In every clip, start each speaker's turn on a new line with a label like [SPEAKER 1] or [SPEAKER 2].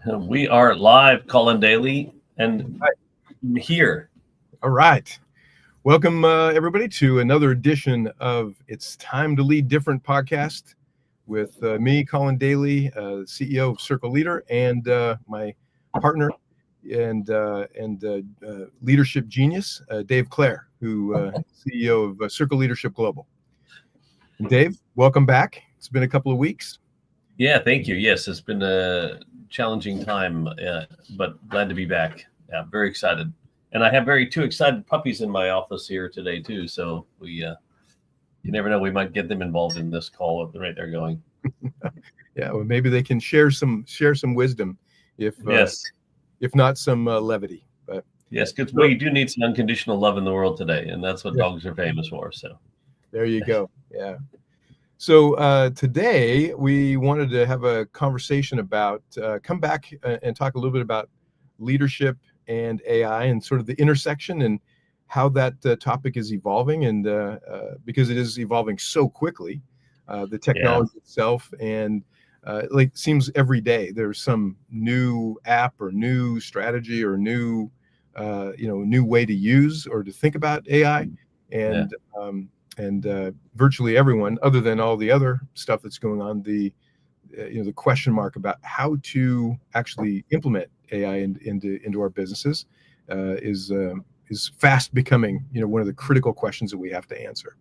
[SPEAKER 1] We are live, Collin Dayley, and
[SPEAKER 2] Right.
[SPEAKER 1] I'm here.
[SPEAKER 2] All right. Welcome, everybody, to another edition of It's Time to Lead Different podcast with me, Collin Dayley, CEO of Circle Leader, and my partner and leadership genius, Dave Clare, who CEO of Circle Leadership Global. And Dave, welcome back. It's been a couple of weeks.
[SPEAKER 1] Yeah, thank you. Yes, it's been a challenging time, but glad to be back. Yeah, very excited. And I have two excited puppies in my office here today too. So you never know, we might get them involved in this call at the rate they're going.
[SPEAKER 2] Yeah, well, maybe they can share some wisdom, if not some levity. But
[SPEAKER 1] yes, because we do need some unconditional love in the world today, and that's what dogs are famous for. So
[SPEAKER 2] there you go. Yeah. So today we wanted to have a conversation about come back and talk a little bit about leadership and AI and sort of the intersection and how that topic is evolving, and because it is evolving so quickly, the technology itself, and like seems every day there's some new app or new strategy or new new way to use or to think about AI, and virtually everyone, other than all the other stuff that's going on, the question mark about how to actually implement AI into our businesses is fast becoming one of the critical questions that we have to answer.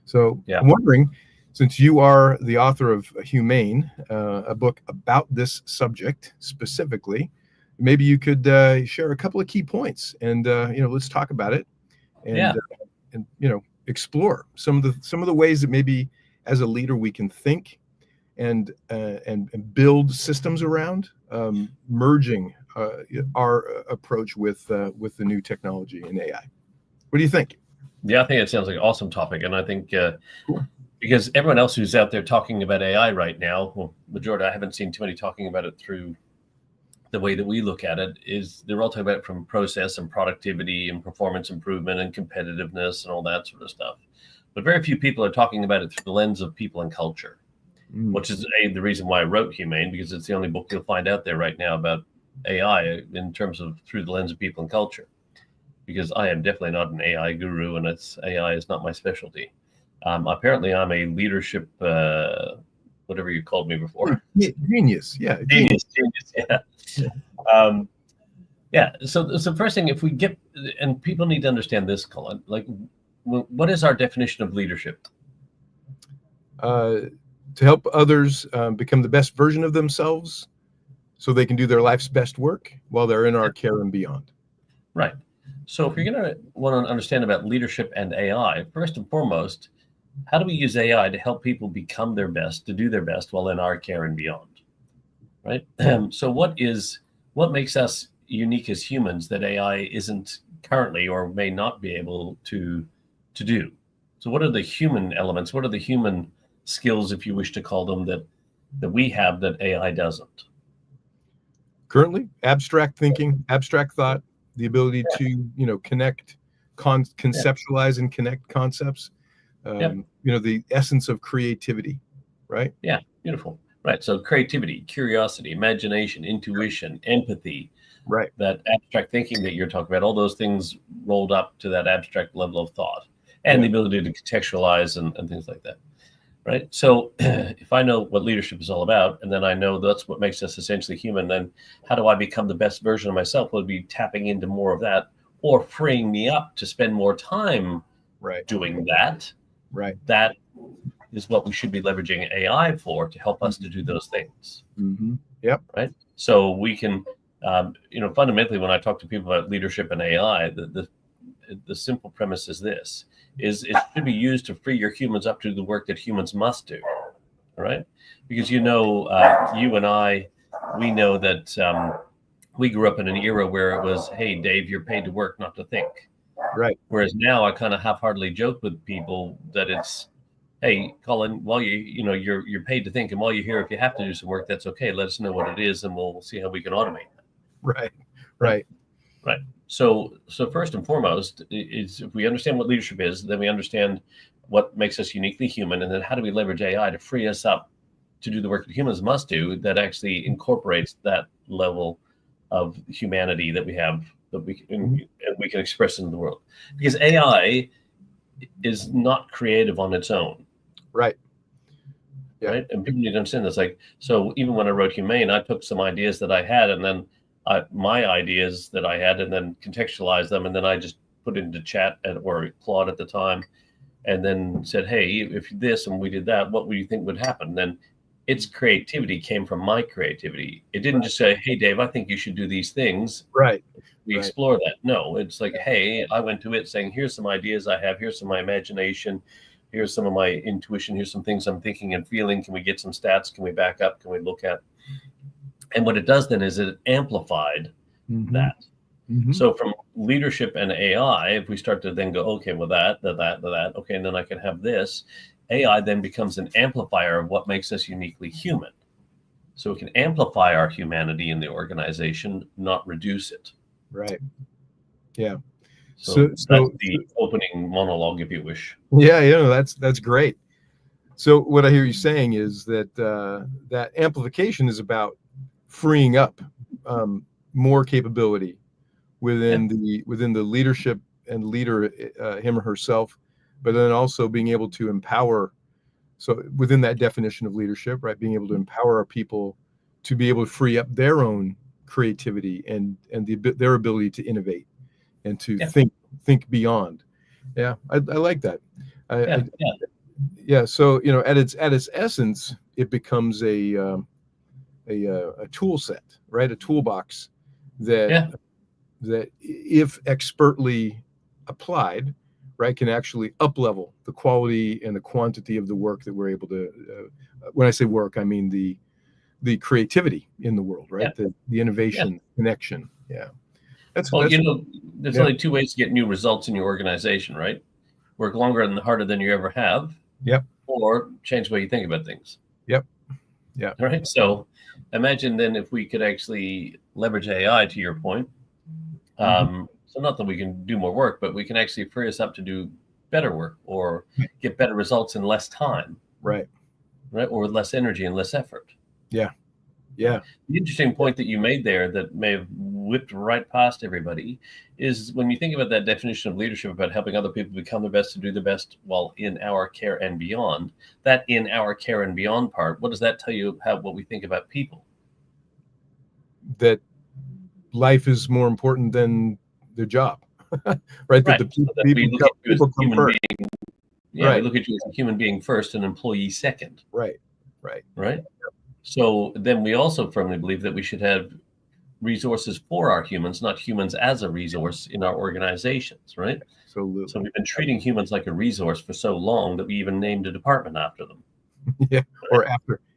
[SPEAKER 2] So I'm wondering, since you are the author of Humane, a book about this subject specifically, maybe you could share a couple of key points, and let's talk about it, and explore some of the ways that maybe as a leader we can think and build systems around merging our approach with the new technology and AI. What do you think?
[SPEAKER 1] Yeah, I think it sounds like an awesome topic, and I think because everyone else who's out there talking about AI right now, well, majority, I haven't seen too many talking about it through the way that we look at it, is they're all talking about it from process and productivity and performance improvement and competitiveness and all that sort of stuff. But very few people are talking about it through the lens of people and culture, which is the reason why I wrote Humane, because it's the only book you'll find out there right now about AI in terms of through the lens of people and culture. Because I am definitely not an AI guru, and AI is not my specialty. Apparently, I'm a leadership, whatever you called me before.
[SPEAKER 2] Genius, yeah.
[SPEAKER 1] Genius, yeah. So the first thing, if we get, and people need to understand this, Collin, like, what is our definition of leadership?
[SPEAKER 2] To help others become the best version of themselves so they can do their life's best work while they're in our care and beyond.
[SPEAKER 1] Right. So if you're going to want to understand about leadership and AI, first and foremost, how do we use AI to help people become their best, to do their best while in our care and beyond? Right. So what makes us unique as humans that AI isn't currently or may not be able to do? So what are the human elements? What are the human skills, if you wish to call them, that we have that AI doesn't?
[SPEAKER 2] Currently, abstract thinking, abstract thought, the ability to connect, conceptualize and connect concepts. The essence of creativity, right?
[SPEAKER 1] Yeah, beautiful. Right. So creativity, curiosity, imagination, intuition, empathy,
[SPEAKER 2] right?
[SPEAKER 1] That abstract thinking that you're talking about, all those things rolled up to that abstract level of thought, and the ability to contextualize and things like that. Right. So if I know what leadership is all about, and then I know that's what makes us essentially human, then how do I become the best version of myself? Would be tapping into more of that, or freeing me up to spend more time doing that.
[SPEAKER 2] Right.
[SPEAKER 1] That is what we should be leveraging AI for, to help us to do those things.
[SPEAKER 2] Mm-hmm. Yep.
[SPEAKER 1] Right. So we can, fundamentally, when I talk to people about leadership and AI, the simple premise is this: it should be used to free your humans up to do the work that humans must do. All right. Because you and I, we know that we grew up in an era where it was, hey, Dave, you're paid to work, not to think.
[SPEAKER 2] Right.
[SPEAKER 1] Whereas now I kind of half-heartedly joke with people that it's, hey, Collin, while you're paid to think, and while you're here, if you have to do some work, that's okay. Let us know what it is, and we'll see how we can automate that.
[SPEAKER 2] Right.
[SPEAKER 1] So first and foremost is, if we understand what leadership is, then we understand what makes us uniquely human, and then how do we leverage AI to free us up to do the work that humans must do that actually incorporates that level of humanity that we have, that we can, and we can express into the world. Because AI is not creative on its own.
[SPEAKER 2] Right. Yeah.
[SPEAKER 1] Right. And people need to understand this. Like, so even when I wrote Humane, I took some ideas that I had, and then my ideas that I had, and then contextualized them, and then I just put it into chat or Claude at the time, and then said, hey, if this and we did that, what would you think would happen? And then its creativity came from my creativity. It didn't just say, hey, Dave, I think you should do these things.
[SPEAKER 2] Right.
[SPEAKER 1] We explore that. No, it's like, hey, I went to it saying, here's some ideas I have. Here's some of my imagination. Here's some of my intuition. Here's some things I'm thinking and feeling. Can we get some stats? Can we back up? Can we look at? And what it does then is it amplified that. So from leadership and AI, if we start to then go, okay, well, that, okay, and then I can have this, AI then becomes an amplifier of what makes us uniquely human. So it can amplify our humanity in the organization, not reduce it.
[SPEAKER 2] Right. Yeah.
[SPEAKER 1] So that's the opening monologue, if you wish.
[SPEAKER 2] Yeah, that's great. So what I hear you saying is that that amplification is about freeing up more capability within the leadership and leader, him or herself, but then also being able to empower. So within that definition of leadership, right, being able to empower our people to be able to free up their own creativity and their ability to innovate and to think beyond. Yeah, I like that. So at its essence, it becomes a tool set, right? A toolbox that if expertly applied, right, can actually up-level the quality and the quantity of the work that we're able to. When I say work, I mean the creativity in the world, right? The innovation, connection. Yeah.
[SPEAKER 1] There's only two ways to get new results in your organization, right? Work longer and harder than you ever have.
[SPEAKER 2] Yep.
[SPEAKER 1] Or change the way you think about things.
[SPEAKER 2] Yep. Yeah.
[SPEAKER 1] All right. So imagine then if we could actually leverage AI, to your point. So not that we can do more work, but we can actually free us up to do better work or get better results in less time.
[SPEAKER 2] Right.
[SPEAKER 1] Or with less energy and less effort.
[SPEAKER 2] Yeah. Yeah.
[SPEAKER 1] The interesting point that you made there that may have whipped right past everybody is when you think about that definition of leadership about helping other people become the best, to do the best while in our care and beyond, that in our care and beyond part, what does that tell you about what we think about people?
[SPEAKER 2] That life is more important than their job, right? That the people come first.
[SPEAKER 1] We look at you as a human being first, an employee second.
[SPEAKER 2] Right.
[SPEAKER 1] So then we also firmly believe that we should have resources for our humans, not humans as a resource in our organizations, right?
[SPEAKER 2] Absolutely.
[SPEAKER 1] So we've been treating humans like a resource for so long that we even named a department after them.
[SPEAKER 2] Yeah, or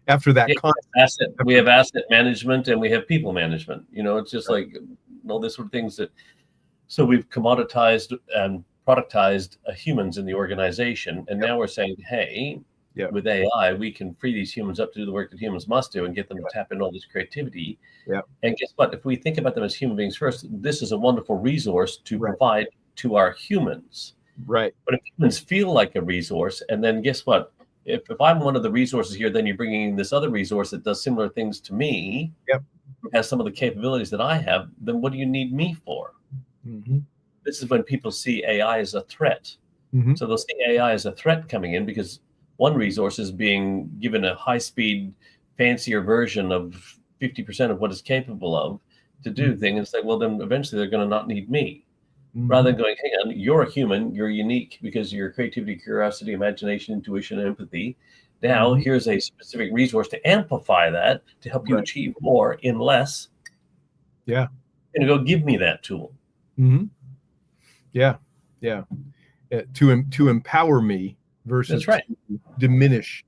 [SPEAKER 2] after that concept.
[SPEAKER 1] We have asset management and we have people management. It's just like all this sort of things so we've commoditized and productized humans in the organization. And now we're saying, hey, with AI, we can free these humans up to do the work that humans must do and get them to tap into all this creativity.
[SPEAKER 2] Yeah.
[SPEAKER 1] And guess what? If we think about them as human beings first, this is a wonderful resource to provide to our humans.
[SPEAKER 2] Right.
[SPEAKER 1] But if humans feel like a resource, and then guess what? If I'm one of the resources here, then you're bringing in this other resource that does similar things to me, has some of the capabilities that I have, then what do you need me for? This is when people see AI as a threat. So they'll see AI as a threat coming in because one resource is being given a high-speed, fancier version of 50% of what it's capable of to do things. It's like, well, then eventually they're going to not need me. Rather than going, hang on, you're a human, you're unique because of your creativity, curiosity, imagination, intuition, and empathy. Now, here's a specific resource to amplify that, to help you achieve more in less.
[SPEAKER 2] Yeah.
[SPEAKER 1] And go give me that tool.
[SPEAKER 2] Yeah. To empower me versus diminish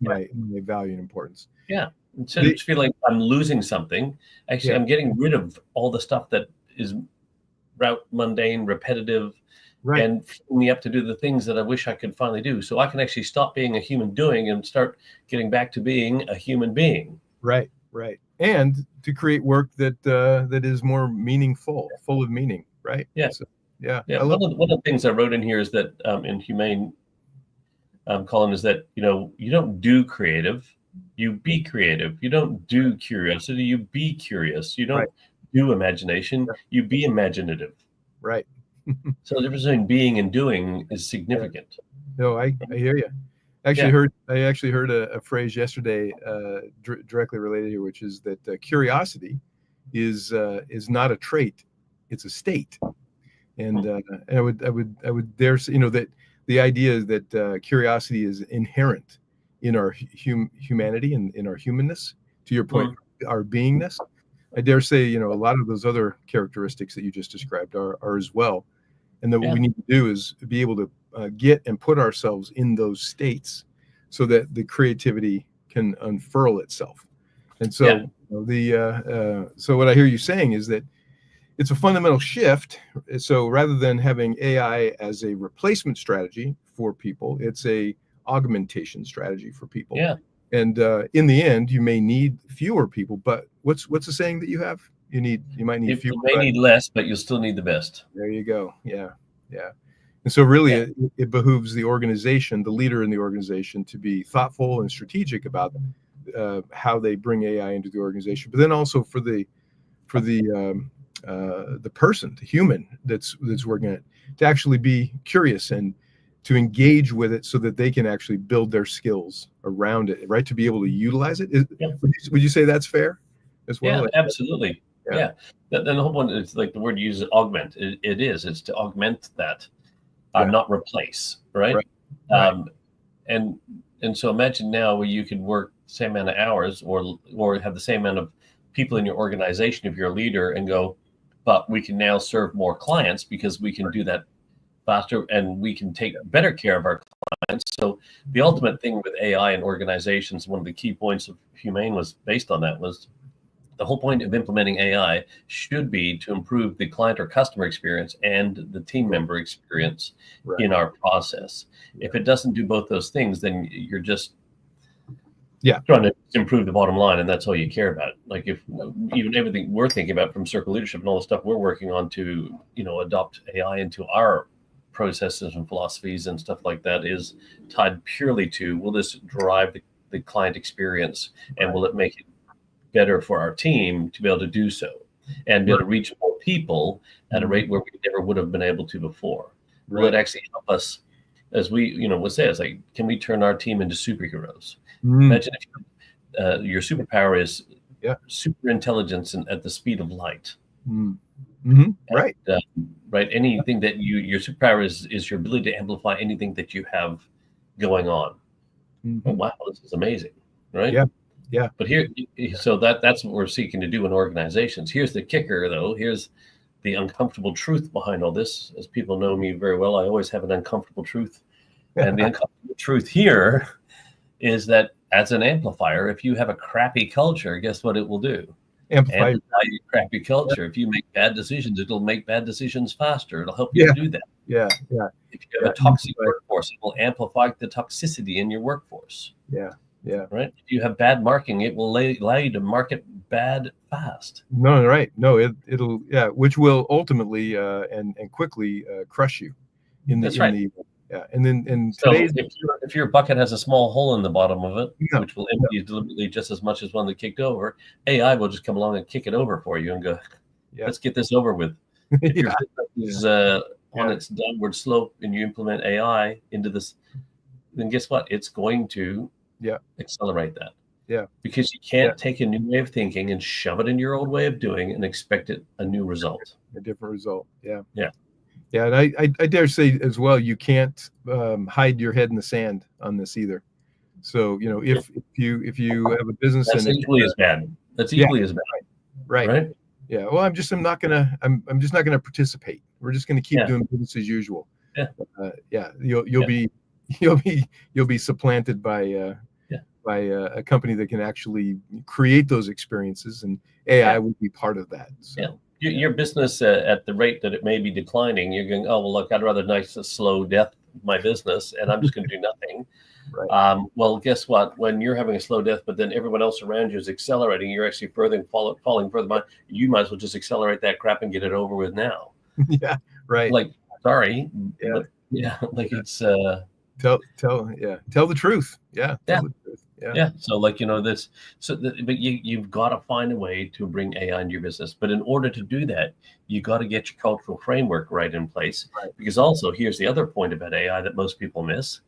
[SPEAKER 2] my value and importance.
[SPEAKER 1] Yeah. Instead of feeling I'm losing something, actually I'm getting rid of all the stuff that is mundane, repetitive, and freeing me up to do the things that I wish I could finally do. So I can actually stop being a human doing and start getting back to being a human being.
[SPEAKER 2] Right. And to create work that is more meaningful, full of meaning. Right.
[SPEAKER 1] Yeah.
[SPEAKER 2] So,
[SPEAKER 1] one of the things I wrote in here is that in Humane, Collin, is that you don't do creative, You be creative. You don't do curiosity. You be curious. You
[SPEAKER 2] Right.
[SPEAKER 1] don't do imagination.
[SPEAKER 2] Yeah.
[SPEAKER 1] You be imaginative.
[SPEAKER 2] Right.
[SPEAKER 1] So the difference between being and doing is
[SPEAKER 2] Yeah.
[SPEAKER 1] significant.
[SPEAKER 2] No, I hear you. I
[SPEAKER 1] Yeah.
[SPEAKER 2] actually heard a phrase yesterday directly related here, which is that curiosity is not a trait, it's a state. And I would dare say, that the idea is that curiosity is inherent in our humanity and in our humanness. To your point, our beingness. I dare say, a lot of those other characteristics that you just described are as well. And that what we
[SPEAKER 1] Yeah.
[SPEAKER 2] need to do is be able to get and put ourselves in those states so that the creativity can unfurl itself. And so
[SPEAKER 1] Yeah.
[SPEAKER 2] so what I hear you saying is that it's a fundamental shift. So rather than having AI as a replacement strategy for people, it's a augmentation strategy for people.
[SPEAKER 1] Yeah.
[SPEAKER 2] And in the end, you may need fewer people. But what's the saying that you have? You might need fewer.
[SPEAKER 1] You may need less, but you'll still need the best.
[SPEAKER 2] There you go. Yeah, yeah. And so really,
[SPEAKER 1] Yeah.
[SPEAKER 2] it behooves the organization, the leader in the organization, to be thoughtful and strategic about how they bring AI into the organization. But then also for the person, the human that's working on it, to actually be curious and to engage with it so that they can actually build their skills around it, right? To be able to utilize it.
[SPEAKER 1] Yeah.
[SPEAKER 2] Would you say that's fair as well?
[SPEAKER 1] Yeah, absolutely.
[SPEAKER 2] Yeah.
[SPEAKER 1] Yeah. Then the whole one is like the word you use, augment. It's to augment that,
[SPEAKER 2] Yeah.
[SPEAKER 1] not replace, right?
[SPEAKER 2] Right.
[SPEAKER 1] And so imagine now where you can work the same amount of hours or have the same amount of people in your organization if you're a leader and go, but we can now serve more clients because we can do that faster and we can take better care of our clients. So the ultimate thing with AI and organizations, one of the key points of Humane was based on that, was the whole point of implementing AI should be to improve the client or customer experience and the team member experience
[SPEAKER 2] Right.
[SPEAKER 1] in our process. If it doesn't do both those things, then you're just trying to improve the bottom line, and that's all you care about. Like if even everything we're thinking about from Circle Leadership and all the stuff we're working on to adopt AI into our processes and philosophies and stuff like that is tied purely to, will this drive the client experience and will it make it better for our team to be able to do so and be able to reach more people at a rate where we never would have been able to before. Will it actually help us, as we would say, it's like, can we turn our team into superheroes? Imagine if your superpower is super intelligence and at the speed of light.
[SPEAKER 2] Right.
[SPEAKER 1] Right. Anything that your superpower is your ability to amplify anything that you have going on. Oh, wow, this is amazing, right?
[SPEAKER 2] Yeah.
[SPEAKER 1] But so that's what we're seeking to do in organizations. Here's the kicker, though. Here's the uncomfortable truth behind all this. As people know me very well, I always have an uncomfortable truth. And the uncomfortable truth here is that as an amplifier, if you have a crappy culture, guess what it will do? Amplify your crappy culture. If you make bad decisions, it'll make bad decisions faster. It'll help you to do that.
[SPEAKER 2] Yeah.
[SPEAKER 1] If you have a toxic workforce, it will amplify the toxicity in your workforce.
[SPEAKER 2] Yeah.
[SPEAKER 1] Right. If you have bad marketing, it will allow you to market bad fast.
[SPEAKER 2] No, right. No, it'll which will ultimately and quickly crush you.
[SPEAKER 1] That's right.
[SPEAKER 2] And then
[SPEAKER 1] so
[SPEAKER 2] today's,
[SPEAKER 1] if your bucket has a small hole in the bottom of it, which will empty you deliberately just as much as one that kicked over, AI will just come along and kick it over for you and go, let's get this over with. If your business is on its downward slope and you implement AI into this, then guess what? It's going to accelerate that.
[SPEAKER 2] Yeah.
[SPEAKER 1] Because you can't take a new way of thinking and shove it in your old way of doing and expect a new result.
[SPEAKER 2] A different result. Yeah.
[SPEAKER 1] Yeah.
[SPEAKER 2] And I dare say as well, you can't hide your head in the sand on this either. So, if you have a business
[SPEAKER 1] that's equally as bad. That's equally as bad.
[SPEAKER 2] Right. Yeah. Well, I'm just not gonna participate. We're just gonna keep doing business as usual.
[SPEAKER 1] Yeah.
[SPEAKER 2] You'll be supplanted by a company that can actually create those experiences, and AI will be part of that. So.
[SPEAKER 1] Your business at the rate that it may be declining, you're going, oh, well, look, I'd rather a slow death of my business, and I'm just going to do nothing.
[SPEAKER 2] Right.
[SPEAKER 1] Well, guess what? When you're having a slow death, but then everyone else around you is accelerating, you're actually falling further behind. You might as well just accelerate that crap and get it over with now.
[SPEAKER 2] Yeah. Right.
[SPEAKER 1] Like, sorry.
[SPEAKER 2] Yeah.
[SPEAKER 1] But, like it's
[SPEAKER 2] tell the truth. Yeah. Tell the truth.
[SPEAKER 1] Yeah. So like, this, but you've got to find a way to bring AI into your business. But in order to do that, you got to get your cultural framework right in place.
[SPEAKER 2] Right.
[SPEAKER 1] Because also here's the other point about AI that most people miss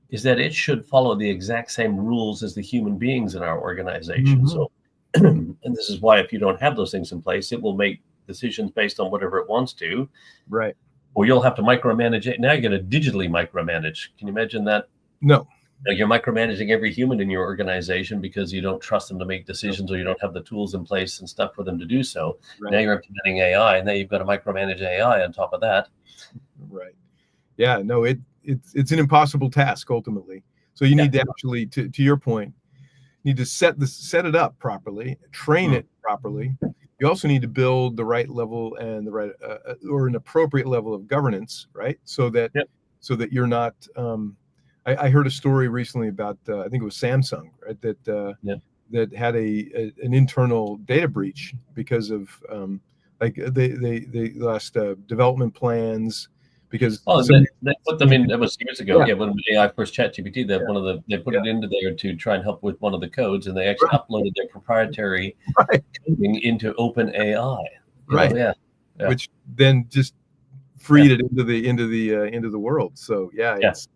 [SPEAKER 1] is that it should follow the exact same rules as the human beings in our organization.
[SPEAKER 2] Mhm.
[SPEAKER 1] So, and this is why if you don't have those things in place, it will make decisions based on whatever it wants to,
[SPEAKER 2] Right.
[SPEAKER 1] or you'll have to micromanage it. Now you're going to digitally micromanage. Can you imagine that?
[SPEAKER 2] No.
[SPEAKER 1] Like you're micromanaging every human in your organization because you don't trust them to make decisions or you don't have the tools in place and stuff for them to do so.
[SPEAKER 2] Right.
[SPEAKER 1] Now you're implementing AI, and now you've got to micromanage AI on top of that.
[SPEAKER 2] Right. Yeah. No. It's an impossible task ultimately. So you need to actually, to your point, need to set it up properly, train it properly. You also need to build the right level and the right or an appropriate level of governance, right? So that you're not. I heard a story recently about I think it was Samsung, right? That had an internal data breach because of like they lost development plans because
[SPEAKER 1] they put them in. That was years ago. Yeah, when AI first ChatGPT, that they put it into there to try and help with one of the codes, and they actually uploaded their proprietary coding into OpenAI.
[SPEAKER 2] Right. Which then just freed it into the world. So it's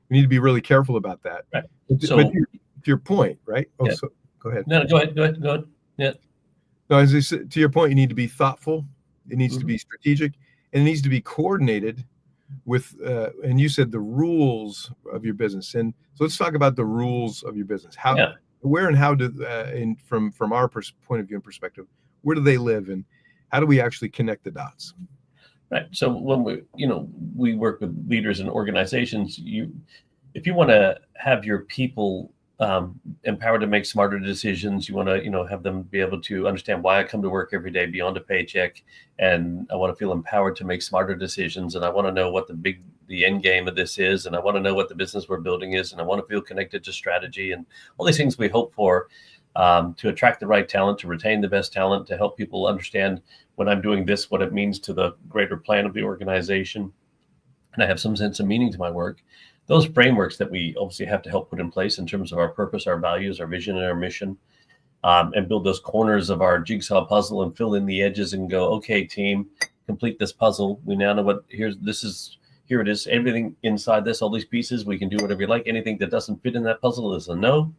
[SPEAKER 2] we need to be really careful about that.
[SPEAKER 1] Right.
[SPEAKER 2] So, but to your point, right? Oh, so go ahead.
[SPEAKER 1] No, go ahead. Yeah.
[SPEAKER 2] No, as I said, to your point, you need to be thoughtful. It needs to be strategic, and it needs to be coordinated with. And you said the rules of your business, and so let's talk about the rules of your business. Where and how do, from our point of view and perspective, where do they live, and how do we actually connect the dots?
[SPEAKER 1] Right. So when we work with leaders and organizations, if you want to have your people empowered to make smarter decisions, you want to have them be able to understand why I come to work every day beyond a paycheck, and I want to feel empowered to make smarter decisions, and I want to know what the end game of this is, and I want to know what the business we're building is, and I want to feel connected to strategy and all these things we hope for to attract the right talent, to retain the best talent, to help people understand when I'm doing this, what it means to the greater plan of the organization, and I have some sense of meaning to my work. Those frameworks that we obviously have to help put in place in terms of our purpose, our values, our vision, and our mission, and build those corners of our jigsaw puzzle and fill in the edges and go, okay, team, complete this puzzle. We now know what here it is. Everything inside this, all these pieces, we can do whatever you like. Anything that doesn't fit in that puzzle is a no.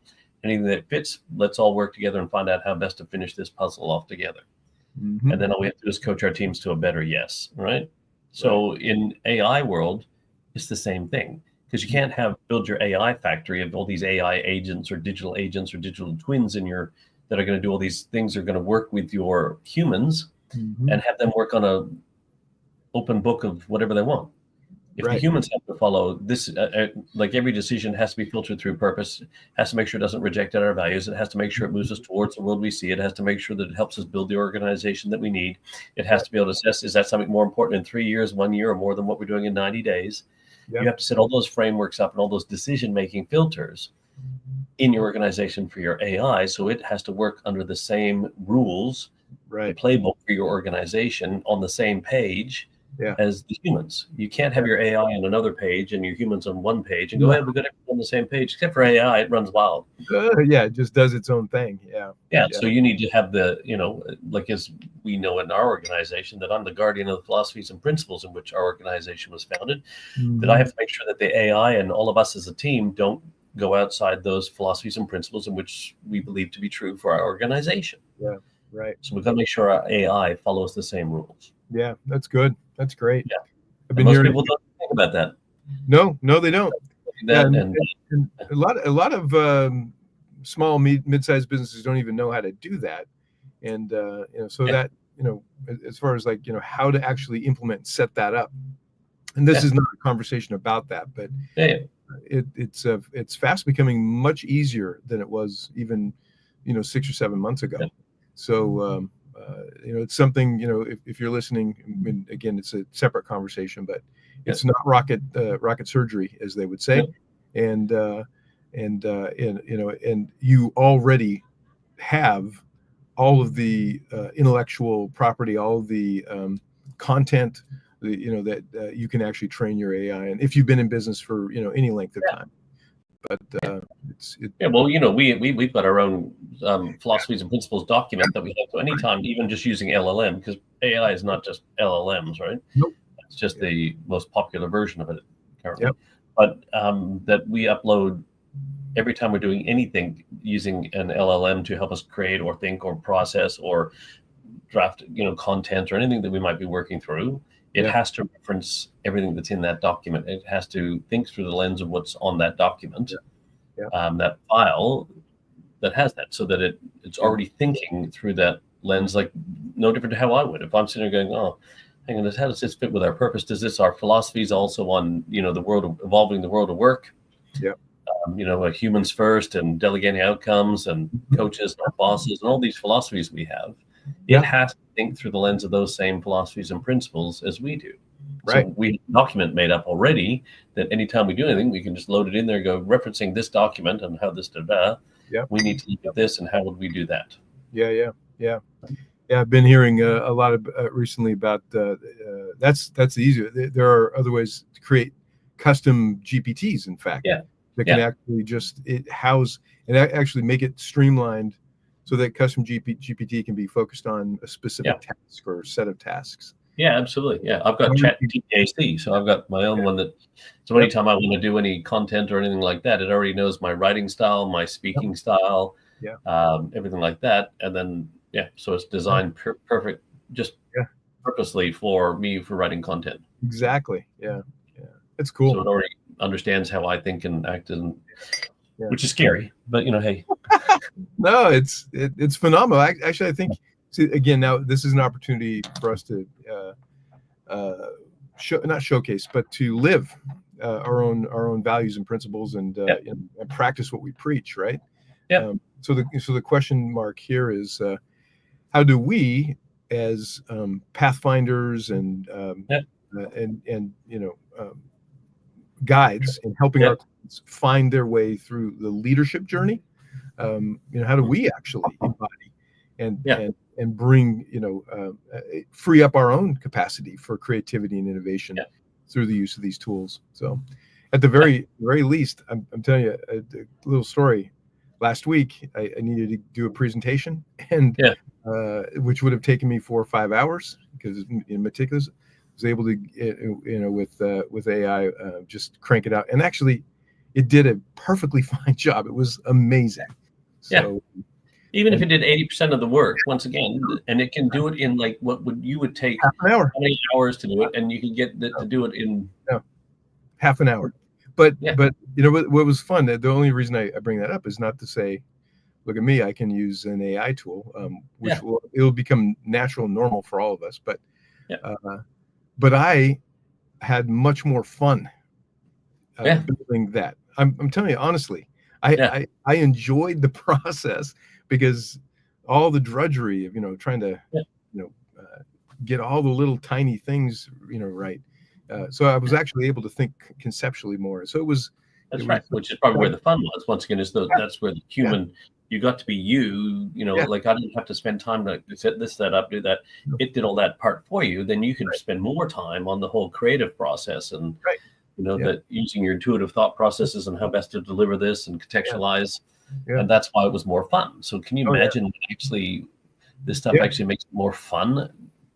[SPEAKER 1] Anything that fits, let's all work together and find out how best to finish this puzzle off together. And then all we have to do is coach our teams to a better yes, right? So in AI world, it's the same thing, because you can't build your AI factory of all these AI agents or digital twins that are going to do all these things, are going to work with your humans and have them work on a open book of whatever they want. If the humans have to follow this, like every decision has to be filtered through purpose, has to make sure it doesn't reject our values. It has to make sure it moves us towards the world we see. It has to make sure that it helps us build the organization that we need. It has to be able to assess, is that something more important in 3 years, 1 year, or more than what we're doing in 90 days? You have to set all those frameworks up and all those decision-making filters in your organization for your AI. So it has to work under the same rules, the playbook for your organization on the same page as the humans. You can't have your AI on another page and your humans on one page and go, hey, we've got everything on the same page, except for AI, it runs wild.
[SPEAKER 2] It just does its own thing.
[SPEAKER 1] So you need to have like as we know in our organization, that I'm the guardian of the philosophies and principles in which our organization was founded, that I have to make sure that the AI and all of us as a team don't go outside those philosophies and principles in which we believe to be true for our organization. So we've got to make sure our AI follows the same rules.
[SPEAKER 2] Yeah, that's good. That's great.
[SPEAKER 1] Most people don't think about that.
[SPEAKER 2] No, they don't. And a lot of small, mid-sized businesses don't even know how to do that. And that as far as how to actually implement and set that up. And this is not a conversation about that, but it's fast becoming much easier than it was even 6 or 7 months ago. So it's something, if you're listening, I mean, again, it's a separate conversation, but it's not rocket surgery, as they would say. And you already have all of the intellectual property, all of the content, that you can actually train your AI. And if you've been in business for, any length of time. but it's
[SPEAKER 1] Yeah, well, we've got our own philosophies and principles document that we have. So anytime, even just using LLM, because AI is not just LLMs, right?
[SPEAKER 2] Nope.
[SPEAKER 1] It's just the most popular version of it currently.
[SPEAKER 2] Yep.
[SPEAKER 1] But that we upload every time we're doing anything using an LLM to help us create or think or process or draft, content or anything that we might be working through. It has to reference everything that's in that document. It has to think through the lens of what's on that document, that file that has that, so that it's already thinking through that lens, like no different to how I would. If I'm sitting there going, oh, hang on, how does this fit with our purpose? Does this, our philosophies also on, the world of evolving the world of work?
[SPEAKER 2] Yeah.
[SPEAKER 1] Humans first and delegating outcomes and coaches and bosses and all these philosophies we have. It has to think through the lens of those same philosophies and principles as we do.
[SPEAKER 2] Right.
[SPEAKER 1] So we have a document made up already that anytime we do anything, we can just load it in there, go referencing this document and how this we need to look at this and how would we do that?
[SPEAKER 2] Yeah. I've been hearing a lot of recently about that's the easier. There are other ways to create custom GPTs, in fact, that can actually just house and actually make it streamlined so that custom GPT can be focused on a specific task or set of tasks.
[SPEAKER 1] Yeah, absolutely. Yeah, I've got ChatGPT, so I've got my own one that. So anytime I want to do any content or anything like that, it already knows my writing style, my speaking style, everything like that, and then so it's designed perfect, just purposely for me for writing content.
[SPEAKER 2] Exactly. Yeah. It's cool.
[SPEAKER 1] So it already understands how I think and act, and which is scary, but hey.
[SPEAKER 2] No, it's phenomenal. Actually, I think. See, again, now this is an opportunity for us to not showcase, but to live our own values and principles and practice what we preach, right?
[SPEAKER 1] Yeah.
[SPEAKER 2] So the question mark here is, how do we, as pathfinders and guides in helping our clients find their way through the leadership journey, how do we actually embody and bring, free up our own capacity for creativity and innovation through the use of these tools? So at the very least, I'm telling you a little story. Last week, I needed to do a presentation, and which would have taken me 4 or 5 hours because meticulous. I was able to, with AI, just crank it out. And actually, it did a perfectly fine job. It was amazing. So,
[SPEAKER 1] even if it did 80% of the work, once again, and it can do it in like you would take
[SPEAKER 2] half an hour,
[SPEAKER 1] how many hours to do it, and you can get to do it in
[SPEAKER 2] half an hour. But what was fun? The only reason I bring that up is not to say, look at me, I can use an AI tool, which it'll become natural and normal for all of us. But I had much more fun building that. I'm telling you honestly, I enjoyed the process because all the drudgery of trying to get all the little tiny things right. So I was actually able to think conceptually more. So it was.
[SPEAKER 1] That's right, which is probably where the fun was. Once again, that's where the human. You got to be you. Like I didn't have to spend time to set this, that up, do that. It did all that part for you. Then you could spend more time on the whole creative process and that using your intuitive thought processes and how best to deliver this and contextualize. And that's why it was more fun. So can you imagine actually this stuff actually makes it more fun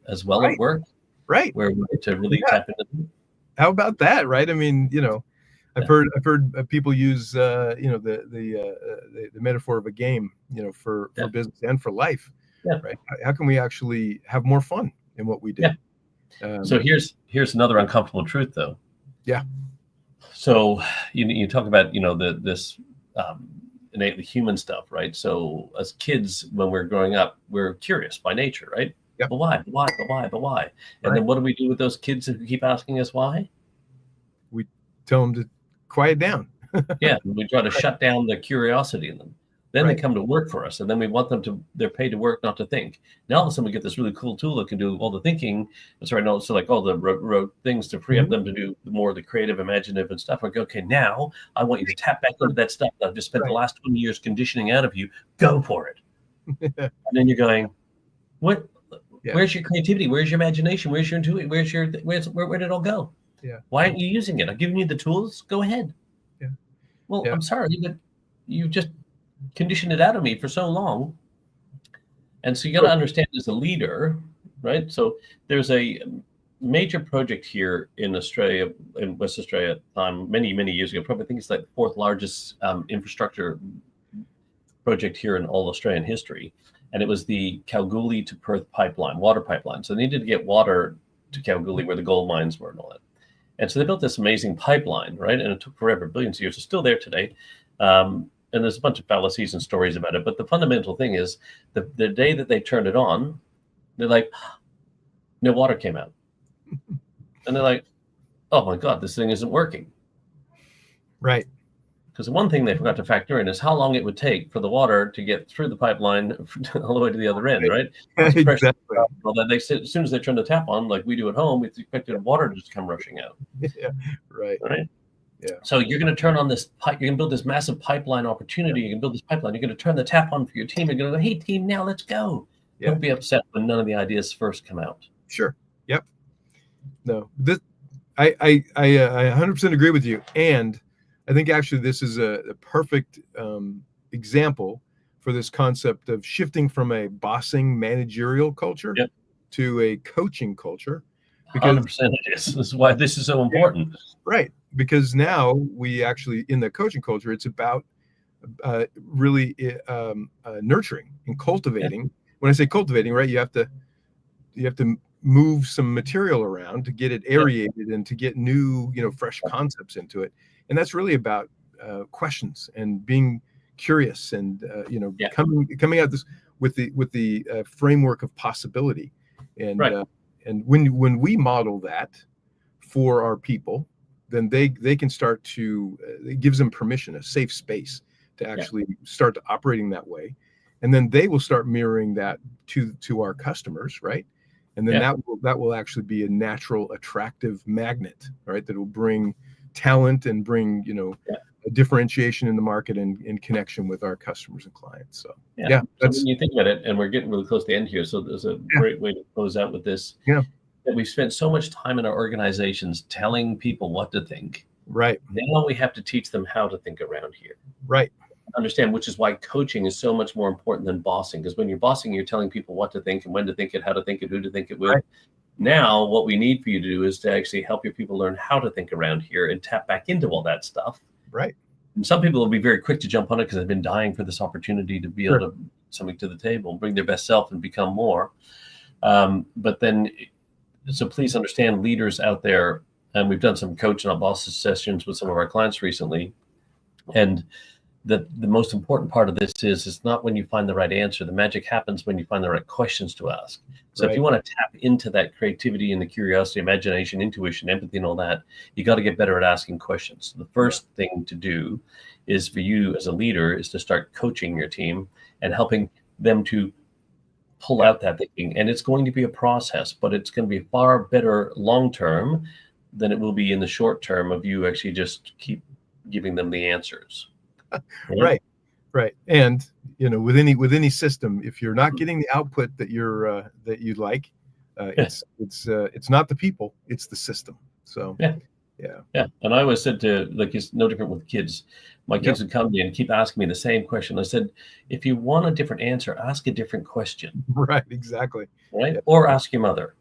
[SPEAKER 1] as well at work?
[SPEAKER 2] Right.
[SPEAKER 1] Where to really tap into them.
[SPEAKER 2] How about that? Right. I mean, I've heard people use the metaphor of a game, for business and for life. Yeah. Right. How can we actually have more fun in what we do?
[SPEAKER 1] Yeah. So here's another uncomfortable truth, though.
[SPEAKER 2] Yeah.
[SPEAKER 1] So you talk about this innately human stuff, right? So as kids, when we're growing up, we're curious by nature, right?
[SPEAKER 2] Yep.
[SPEAKER 1] But why? But why? But why? But why? And then what do we do with those kids who keep asking us why?
[SPEAKER 2] We tell them to quiet down.
[SPEAKER 1] We try to shut down the curiosity in them. Then they come to work for us, and then we want them they're paid to work, not to think. Now all of a sudden we get this really cool tool that can do all the thinking. So like all the rote things to free up them to do more of the creative, imaginative and stuff. I go, okay, now I want you to tap back into that stuff that I've just spent the last 20 years conditioning out of you. Go for it. And then you're going, what? Yeah. Where's your creativity? Where's your imagination? Where's your intuition? Where did it all go?
[SPEAKER 2] Yeah.
[SPEAKER 1] Why aren't you using it? I've given you the tools. Go ahead.
[SPEAKER 2] Yeah.
[SPEAKER 1] Well,
[SPEAKER 2] Yeah.
[SPEAKER 1] I'm sorry, but you just conditioned it out of me for so long. And so you got to understand as a leader, right? So there's a major project here in Australia, in West Australia at the time, many, many years ago. Probably I think it's like the fourth largest infrastructure project here in all Australian history. And it was the Kalgoorlie to Perth pipeline, water pipeline. So they needed to get water to Kalgoorlie where the gold mines were and all that. And so they built this amazing pipeline, right? And it took forever, billions of years. It's still there today. And there's a bunch of fallacies and stories about it. But the fundamental thing is the day that they turned it on, they're like, no water came out. And they're like, oh my God, this thing isn't working.
[SPEAKER 2] Right.
[SPEAKER 1] Because the one thing they forgot to factor in is how long it would take for the water to get through the pipeline all the way to the other end, right?
[SPEAKER 2] Exactly.
[SPEAKER 1] Well, then as soon as they turn the tap on, like we do at home, we expect the water to just come rushing out.
[SPEAKER 2] Yeah. Right.
[SPEAKER 1] Right.
[SPEAKER 2] Yeah.
[SPEAKER 1] So you're going to turn on this pipe. You're going to build this massive pipeline opportunity. You can build this pipeline. You're going to turn the tap on for your team. You're going to go, hey, team, now let's go.
[SPEAKER 2] Yeah.
[SPEAKER 1] Don't be upset when none of the ideas first come out.
[SPEAKER 2] Sure. Yep. No, I 100% agree with you. And I think actually this is a perfect example for this concept of shifting from a bossing managerial culture to a coaching culture.
[SPEAKER 1] Because 100% it is. This is why this is so important.
[SPEAKER 2] Right. Because now we actually, in the coaching culture, it's about really nurturing and cultivating. Yeah. When I say cultivating, right, you have to move some material around to get it aerated and to get new, fresh concepts into it. And that's really about questions and being curious and coming at this with the framework of possibility. And and when we model that for our people, then they can start to it gives them permission, a safe space to actually start to operating that way. And then they will start mirroring that to our customers, right? And then that will actually be a natural, attractive magnet, right? That will bring talent and bring, a differentiation in the market and connection with our customers and clients. So
[SPEAKER 1] so when you think about it, and we're getting really close to the end here, so there's a great way to close out with this.
[SPEAKER 2] Yeah.
[SPEAKER 1] That we've spent so much time in our organizations telling people what to think.
[SPEAKER 2] Right.
[SPEAKER 1] Now we have to teach them how to think around here.
[SPEAKER 2] Right.
[SPEAKER 1] Understand, which is why coaching is so much more important than bossing. Because when you're bossing, you're telling people what to think and when to think it, how to think it, who to think it with. Right. Now, what we need for you to do is to actually help your people learn how to think around here and tap back into all that stuff.
[SPEAKER 2] Right.
[SPEAKER 1] And some people will be very quick to jump on it because they've been dying for this opportunity to be able to bring something to the table, bring their best self and become more. But then, so please understand, leaders out there, and we've done some coach and boss sessions with some of our clients recently, and the most important part of this is it's not when you find the right answer. The magic happens when you find the right questions to ask. So if you want to tap into that creativity and the curiosity, imagination, intuition, empathy, and all that, you got to get better at asking questions. The first thing to do is for you as a leader is to start coaching your team and helping them to pull out that thinking. And it's going to be a process, but it's going to be far better long-term than it will be in the short term of you actually just keep giving them the answers.
[SPEAKER 2] Right. And with any system, if you're not getting the output that you'd like, it's not the people, it's the system. So
[SPEAKER 1] yeah. And I always said it's no different with kids. My kids would come to me and keep asking me the same question. I said, if you want a different answer, ask a different question.
[SPEAKER 2] Right. Exactly.
[SPEAKER 1] Right. Yeah. Or ask your mother.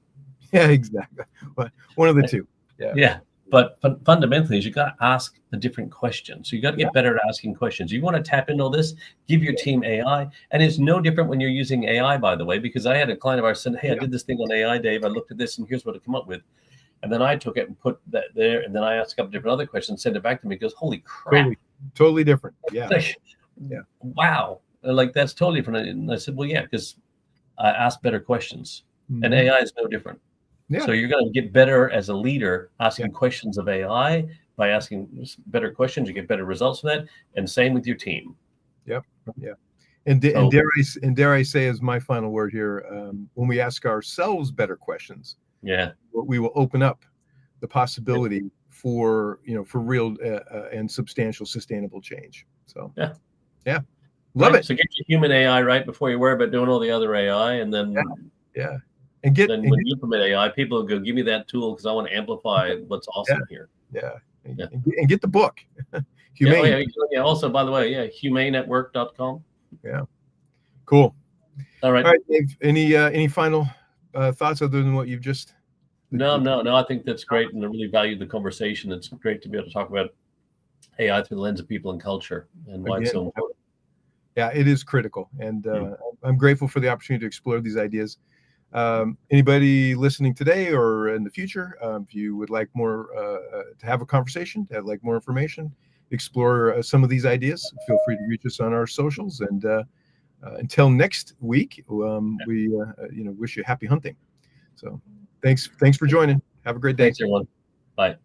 [SPEAKER 2] Yeah. Exactly. But one of the two.
[SPEAKER 1] Yeah. But fundamentally, you got to ask a different question. So you got to get better at asking questions. You want to tap into all this, give your team AI. And it's no different when you're using AI, by the way, because I had a client of ours said, hey, I did this thing on AI, Dave. I looked at this and here's what it came up with. And then I took it and put that there. And then I asked a couple different other questions, send it back to me. He goes, holy crap.
[SPEAKER 2] Totally different. Yeah.
[SPEAKER 1] Wow. Like, that's totally different. And I said, well, yeah, because I asked better questions. And AI is no different. Yeah. So you're going to get better as a leader asking questions of AI. By asking better questions, you get better results from that. And same with your team.
[SPEAKER 2] Yep. Yeah. And dare I say, as my final word here, when we ask ourselves better questions, we will open up the possibility for real and substantial sustainable change. So love it.
[SPEAKER 1] So get your human AI right before you worry about doing all the other AI, and then when you implement AI, people will go, give me that tool because I want to amplify what's awesome here.
[SPEAKER 2] Yeah. And get the book. Humane.
[SPEAKER 1] Yeah, yeah. Also, by the way, yeah, humanenetwork.com.
[SPEAKER 2] Yeah. Cool.
[SPEAKER 1] All right.
[SPEAKER 2] All right, Dave. Any final thoughts other than what you've just?
[SPEAKER 1] No. I think that's great, and I really value the conversation. It's great to be able to talk about AI through the lens of people and culture and why it's so important.
[SPEAKER 2] Yeah, it is critical, and I'm grateful for the opportunity to explore these ideas. Anybody listening today or in the future, if you would like more to have a conversation, to have like more information, explore some of these ideas, feel free to reach us on our socials. And until next week, we wish you happy hunting. So thanks for joining. Have a great day.
[SPEAKER 1] Thanks, everyone. Bye.